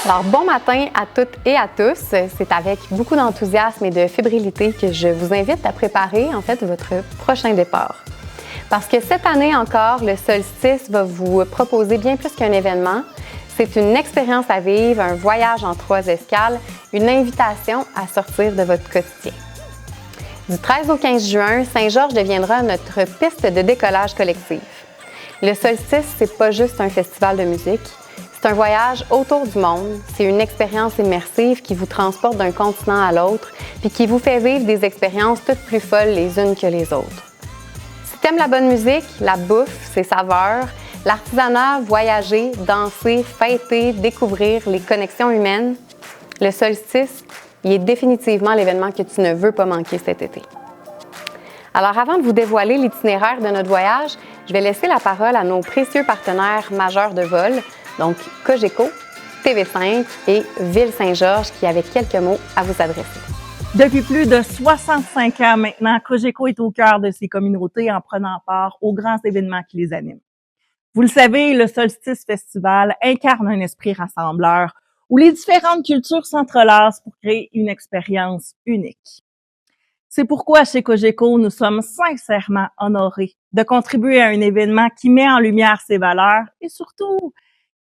Alors, bon matin à toutes et à tous. C'est avec beaucoup d'enthousiasme et de fébrilité que je vous invite à préparer, en fait, votre prochain départ. Parce que cette année encore, le solstice va vous proposer bien plus qu'un événement. C'est une expérience à vivre, un voyage en 3 escales, une invitation à sortir de votre quotidien. Du 13 au 15 juin, Saint-Georges deviendra notre piste de décollage collectif. Le solstice, c'est pas juste un festival de musique. C'est un voyage autour du monde. C'est une expérience immersive qui vous transporte d'un continent à l'autre puis qui vous fait vivre des expériences toutes plus folles les unes que les autres. Si t'aimes la bonne musique, la bouffe, ses saveurs, l'artisanat, voyager, danser, fêter, découvrir les connexions humaines, le solstice, il est définitivement l'événement que tu ne veux pas manquer cet été. Alors, avant de vous dévoiler l'itinéraire de notre voyage, je vais laisser la parole à nos précieux partenaires majeurs de vol, donc Cogeco, TV5 et Ville Saint-Georges, qui avaient quelques mots à vous adresser. Depuis plus de 65 ans maintenant, Cogeco est au cœur de ces communautés en prenant part aux grands événements qui les animent. Vous le savez, le Solstice Festival incarne un esprit rassembleur où les différentes cultures s'entrelacent pour créer une expérience unique. C'est pourquoi chez Cogeco, nous sommes sincèrement honorés de contribuer à un événement qui met en lumière ses valeurs et surtout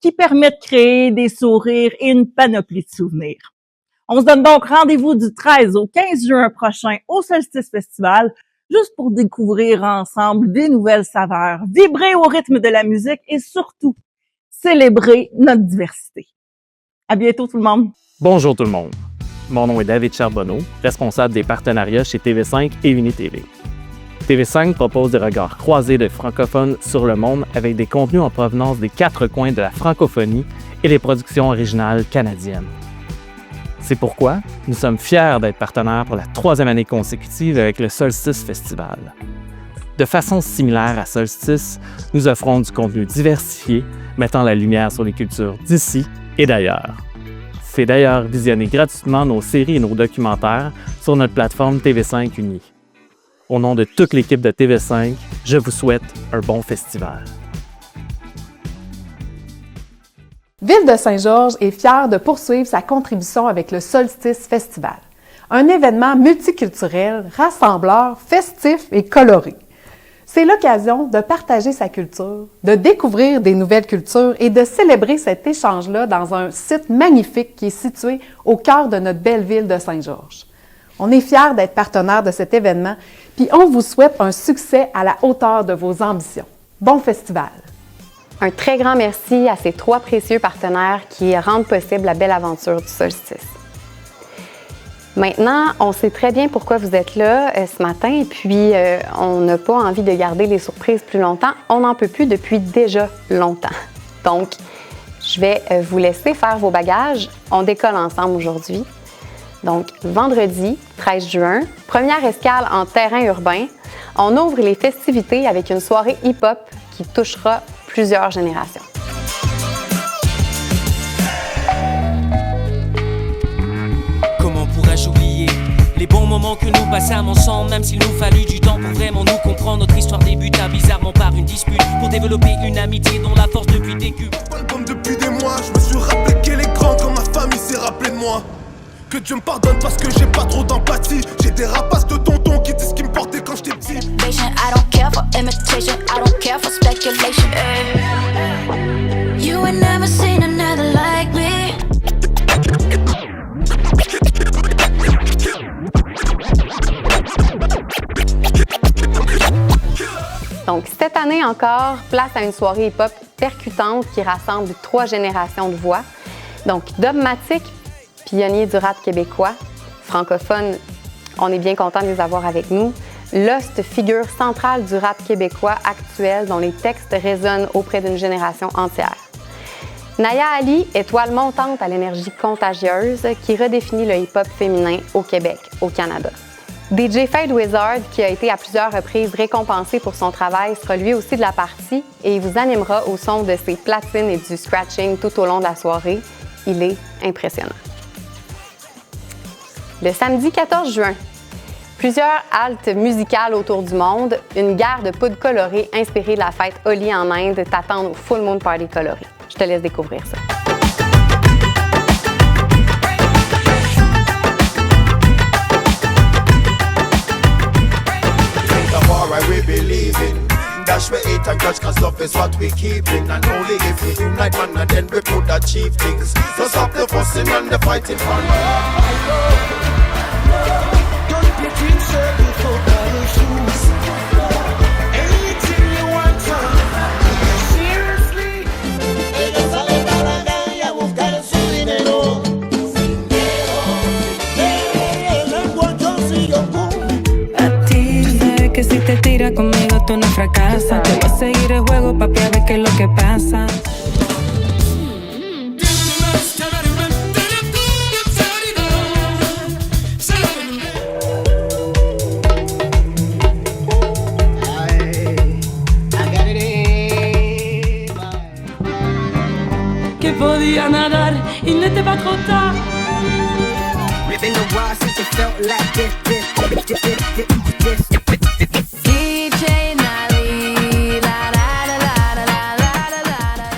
qui permet de créer des sourires et une panoplie de souvenirs. On se donne donc rendez-vous du 13 au 15 juin prochain au Solstice Festival, juste pour découvrir ensemble des nouvelles saveurs, vibrer au rythme de la musique et surtout célébrer notre diversité. À bientôt tout le monde! Bonjour tout le monde! Mon nom est David Charbonneau, responsable des partenariats chez TV5 et UniTV. TV5 propose des regards croisés de francophones sur le monde avec des contenus en provenance des 4 coins de la francophonie et les productions originales canadiennes. C'est pourquoi nous sommes fiers d'être partenaires pour la 3e année consécutive avec le Solstice Festival. De façon similaire à Solstice, nous offrons du contenu diversifié, mettant la lumière sur les cultures d'ici et d'ailleurs. Faites d'ailleurs visionner gratuitement nos séries et nos documentaires sur notre plateforme TV5 Uni. Au nom de toute l'équipe de TV5, je vous souhaite un bon festival. Ville de Saint-Georges est fière de poursuivre sa contribution avec le Solstice Festival, un événement multiculturel, rassembleur, festif et coloré. C'est l'occasion de partager sa culture, de découvrir des nouvelles cultures et de célébrer cet échange-là dans un site magnifique qui est situé au cœur de notre belle ville de Saint-Georges. On est fiers d'être partenaire de cet événement, puis on vous souhaite un succès à la hauteur de vos ambitions. Bon festival! Un très grand merci à ces 3 précieux partenaires qui rendent possible la belle aventure du solstice. Maintenant, on sait très bien pourquoi vous êtes là ce matin et puis on n'a pas envie de garder les surprises plus longtemps. On n'en peut plus depuis déjà longtemps. Donc, je vais vous laisser faire vos bagages. On décolle ensemble aujourd'hui. Donc, vendredi 13 juin, première escale en terrain urbain. On ouvre les festivités avec une soirée hip-hop qui touchera plusieurs générations. Comment pourrais-je oublier les bons moments que nous passâmes ensemble, même s'il nous fallut du temps pour vraiment nous comprendre. Notre histoire débuta bizarrement par une dispute pour développer une amitié dont la force depuis décuple. Album depuis des mois, je me suis rappelé qu'elle est grande quand ma famille s'est rappelée de moi. Que Dieu me pardonne parce que j'ai pas trop d'empathie. J'ai des rapaces de tonton qui disent ce qu'ils me portaient quand j'étais petit. I don't care for imitation, I don't care for speculation. You ain't never seen another like me. Donc, cette année encore, place à une soirée hip-hop percutante qui rassemble 3 générations de voix. Donc, Dogmatic, pionnier du rap québécois, francophone, on est bien content de les avoir avec nous. Lost, figure centrale du rap québécois actuel dont les textes résonnent auprès d'une génération entière. Naya Ali, étoile montante à l'énergie contagieuse qui redéfinit le hip-hop féminin au Québec, au Canada. DJ Fade Wizard, qui a été à plusieurs reprises récompensé pour son travail, sera lui aussi de la partie et il vous animera au son de ses platines et du scratching tout au long de la soirée. Il est impressionnant. Le samedi 14 juin, plusieurs haltes musicales autour du monde, une guerre de poudre colorée inspirée de la fête Holi en Inde t'attendent au Full Moon Party coloré. Je te laisse découvrir ça. we believe in. Dash we hate and grudge, cause love is what we keeping. And only if we unite, man, and then we could achieve things. So stop the fussing and the fighting for love. Don't be too certain for all the shoes. Anything you want, seriously. Ella sale para la calle a buscar su dinero. A ti, sabes que si te tiras conmigo tú no fracasas. Te voy a seguir el juego, papi, a ver qué es lo que pasa. Que podía nadar y n'était pas trop tard. Been a while since it felt like this. DJ Nali, la la la la la la la.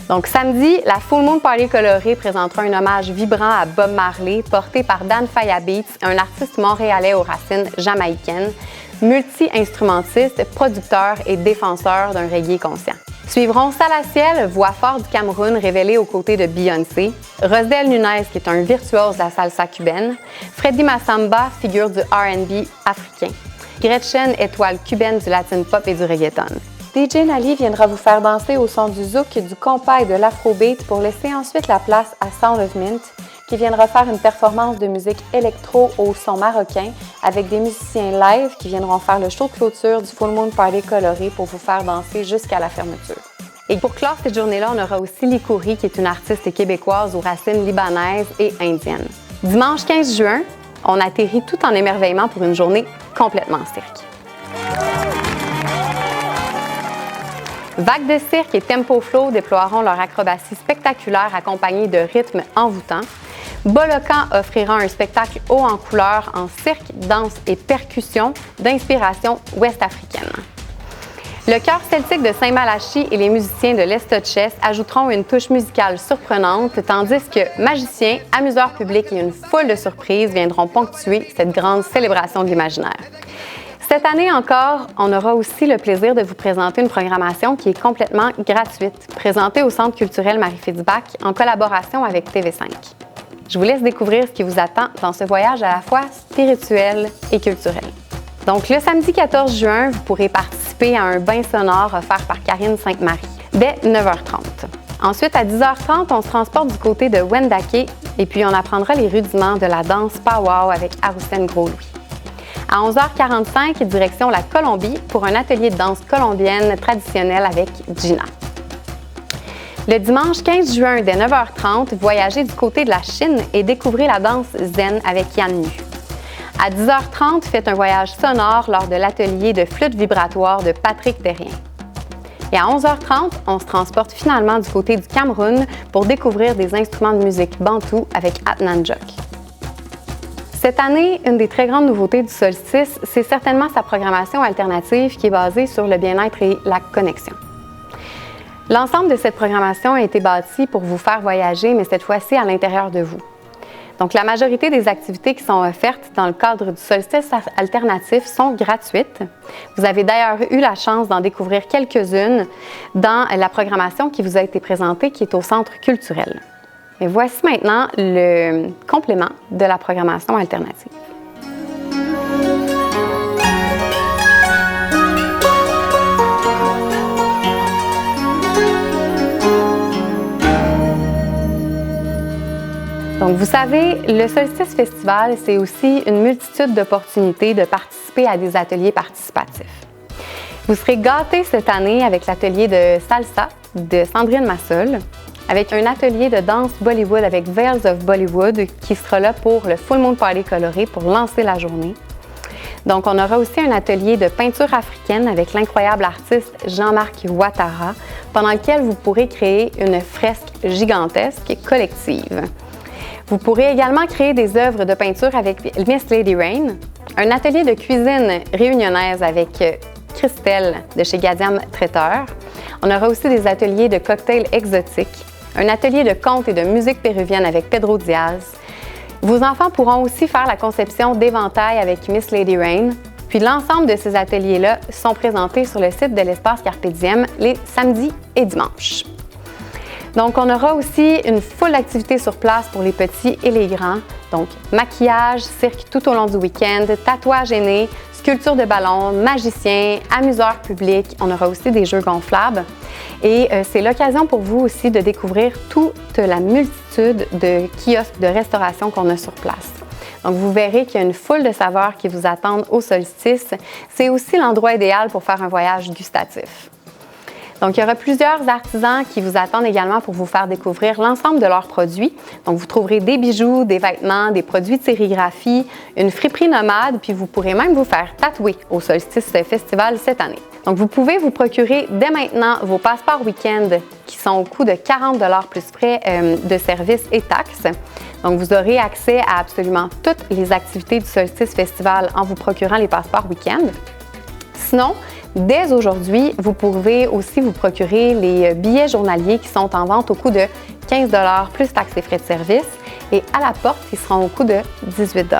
Donc samedi, la Full Moon Party colorée présentera un hommage vibrant à Bob Marley, porté par Dan Faya Beats, un artiste montréalais aux racines jamaïcaines, multi-instrumentiste, producteur et défenseur d'un reggae conscient. Suivront Salaciel, voix forte du Cameroun révélée aux côtés de Beyoncé, Rosdel Nunez, qui est un virtuose de la salsa cubaine, Freddy Massamba, figure du R&B africain, Gretchen, étoile cubaine du latin pop et du reggaeton. DJ Nali viendra vous faire danser au son du zouk, du compas et de l'afrobeat pour laisser ensuite la place à Sound of Mint, qui viendra faire une performance de musique électro au son marocain avec des musiciens live qui viendront faire le show de clôture du Full Moon Party coloré pour vous faire danser jusqu'à la fermeture. Et pour clore cette journée-là, on aura aussi Likouri, qui est une artiste québécoise aux racines libanaises et indiennes. Dimanche 15 juin, on atterrit tout en émerveillement pour une journée complètement cirque. Vagues de cirque et Tempo Flow déploieront leur acrobatie spectaculaire accompagnée de rythmes envoûtants. Bolocan offrira un spectacle haut en couleurs en cirque, danse et percussion d'inspiration ouest-africaine. Le chœur celtique de Saint-Malachie et les musiciens de l'Estotchès ajouteront une touche musicale surprenante, tandis que magiciens, amuseurs publics et une foule de surprises viendront ponctuer cette grande célébration de l'imaginaire. Cette année encore, on aura aussi le plaisir de vous présenter une programmation qui est complètement gratuite, présentée au Centre culturel Marie-Fitzbach en collaboration avec TV5. Je vous laisse découvrir ce qui vous attend dans ce voyage à la fois spirituel et culturel. Donc, le samedi 14 juin, vous pourrez participer à un bain sonore offert par Karine Sainte-Marie dès 9h30. Ensuite, à 10h30, on se transporte du côté de Wendake et puis on apprendra les rudiments de la danse powwow avec Aroussène Gros-Louis. À 11h45, direction la Colombie pour un atelier de danse colombienne traditionnelle avec Gina. Le dimanche 15 juin, dès 9h30, voyagez du côté de la Chine et découvrez la danse zen avec Yan Mu. À 10h30, faites un voyage sonore lors de l'atelier de flûte vibratoire de Patrick Terrien. Et à 11h30, on se transporte finalement du côté du Cameroun pour découvrir des instruments de musique bantou avec Atnan Jok. Cette année, une des très grandes nouveautés du solstice, c'est certainement sa programmation alternative qui est basée sur le bien-être et la connexion. L'ensemble de cette programmation a été bâti pour vous faire voyager, mais cette fois-ci à l'intérieur de vous. Donc, la majorité des activités qui sont offertes dans le cadre du solstice alternatif sont gratuites. Vous avez d'ailleurs eu la chance d'en découvrir quelques-unes dans la programmation qui vous a été présentée, qui est au Centre culturel. Et voici maintenant le complément de la programmation alternative. Donc, vous savez, le Solstice Festival, c'est aussi une multitude d'opportunités de participer à des ateliers participatifs. Vous serez gâtés cette année avec l'atelier de salsa de Sandrine Massol, avec un atelier de danse Bollywood avec Veils of Bollywood qui sera là pour le Full Moon Party coloré pour lancer la journée. Donc, on aura aussi un atelier de peinture africaine avec l'incroyable artiste Jean-Marc Ouattara, pendant lequel vous pourrez créer une fresque gigantesque et collective. Vous pourrez également créer des œuvres de peinture avec Miss Lady Rain, un atelier de cuisine réunionnaise avec Christelle de chez Gadiam Traiteur. On aura aussi des ateliers de cocktails exotiques, un atelier de contes et de musique péruvienne avec Pedro Diaz. Vos enfants pourront aussi faire la conception d'éventails avec Miss Lady Rain, Puis l'ensemble de ces ateliers-là sont présentés sur le site de l'Espace Carpe Diem les samedis et dimanches. Donc, on aura aussi une foule d'activités sur place pour les petits et les grands. Donc, maquillage, cirque tout au long du week-end, tatouage aîné, sculpture de ballons, magicien, amuseurs publics. On aura aussi des jeux gonflables. Et c'est l'occasion pour vous aussi de découvrir toute la multitude de kiosques de restauration qu'on a sur place. Donc, vous verrez qu'il y a une foule de saveurs qui vous attendent au solstice. C'est aussi l'endroit idéal pour faire un voyage gustatif. Donc, il y aura plusieurs artisans qui vous attendent également pour vous faire découvrir l'ensemble de leurs produits. Donc, vous trouverez des bijoux, des vêtements, des produits de sérigraphie, une friperie nomade, puis vous pourrez même vous faire tatouer au Solstice Festival cette année. Donc, vous pouvez vous procurer dès maintenant vos passeports week-end qui sont au coût de 40 $ plus frais de services et taxes. Donc, vous aurez accès à absolument toutes les activités du Solstice Festival en vous procurant les passeports week-end. Sinon, dès aujourd'hui, vous pouvez aussi vous procurer les billets journaliers qui sont en vente au coût de 15 $ plus taxes et frais de service et à la porte, ils seront au coût de 18 $.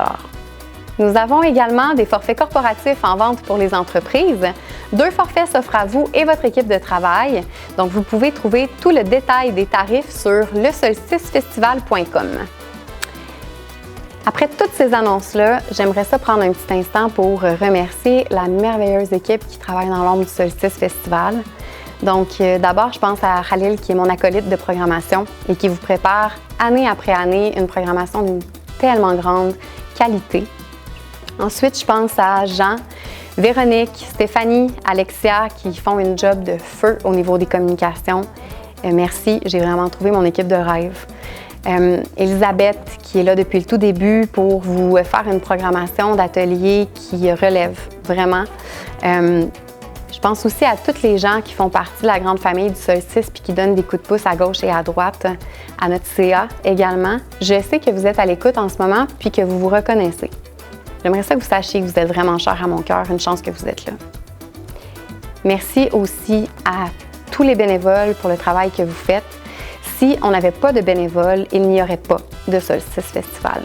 Nous avons également des forfaits corporatifs en vente pour les entreprises. 2 forfaits s'offrent à vous et votre équipe de travail. Donc, vous pouvez trouver tout le détail des tarifs sur lesolsticefestival.com. Après toutes ces annonces-là, j'aimerais ça prendre un petit instant pour remercier la merveilleuse équipe qui travaille dans l'ombre du Solstice Festival. Donc, d'abord, je pense à Khalil, qui est mon acolyte de programmation et qui vous prépare année après année une programmation d'une tellement grande qualité. Ensuite, je pense à Jean, Véronique, Stéphanie, Alexia, qui font une job de feu au niveau des communications. Merci, j'ai vraiment trouvé mon équipe de rêve. Elisabeth, qui est là depuis le tout début pour vous faire une programmation d'atelier qui relève vraiment. Je pense aussi à tous les gens qui font partie de la grande famille du Solstice puis qui donnent des coups de pouce à gauche et à droite, à notre CA également. Je sais que vous êtes à l'écoute en ce moment puis que vous vous reconnaissez. J'aimerais ça que vous sachiez que vous êtes vraiment cher à mon cœur, une chance que vous êtes là. Merci aussi à tous les bénévoles pour le travail que vous faites. Si on n'avait pas de bénévoles, il n'y aurait pas de Solstice Festival.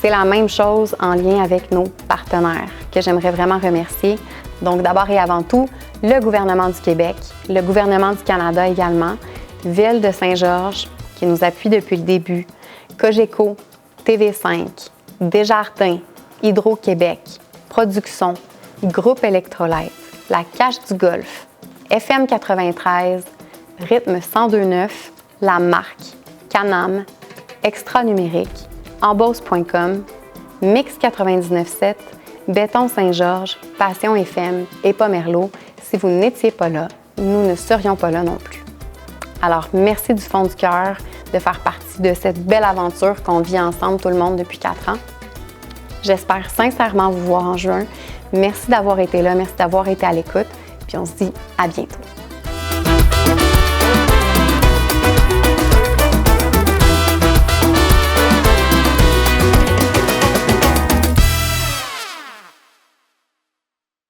C'est la même chose en lien avec nos partenaires que j'aimerais vraiment remercier. Donc d'abord et avant tout, le gouvernement du Québec, le gouvernement du Canada également, Ville de Saint-Georges qui nous appuie depuis le début, Cogeco, TV5, Desjardins, Hydro-Québec, Production, Groupe Électrolyte, la Cache du Golfe, FM 93, Rythme 102.9, La Marque, Canam, Extra Numérique, Embausse.com, Mix 99.7, Béton Saint-Georges, Passion FM et Pomerleau. Si vous n'étiez pas là, nous ne serions pas là non plus. Alors, merci du fond du cœur de faire partie de cette belle aventure qu'on vit ensemble tout le monde depuis 4 ans. J'espère sincèrement vous voir en juin. Merci d'avoir été là, merci d'avoir été à l'écoute, puis on se dit à bientôt.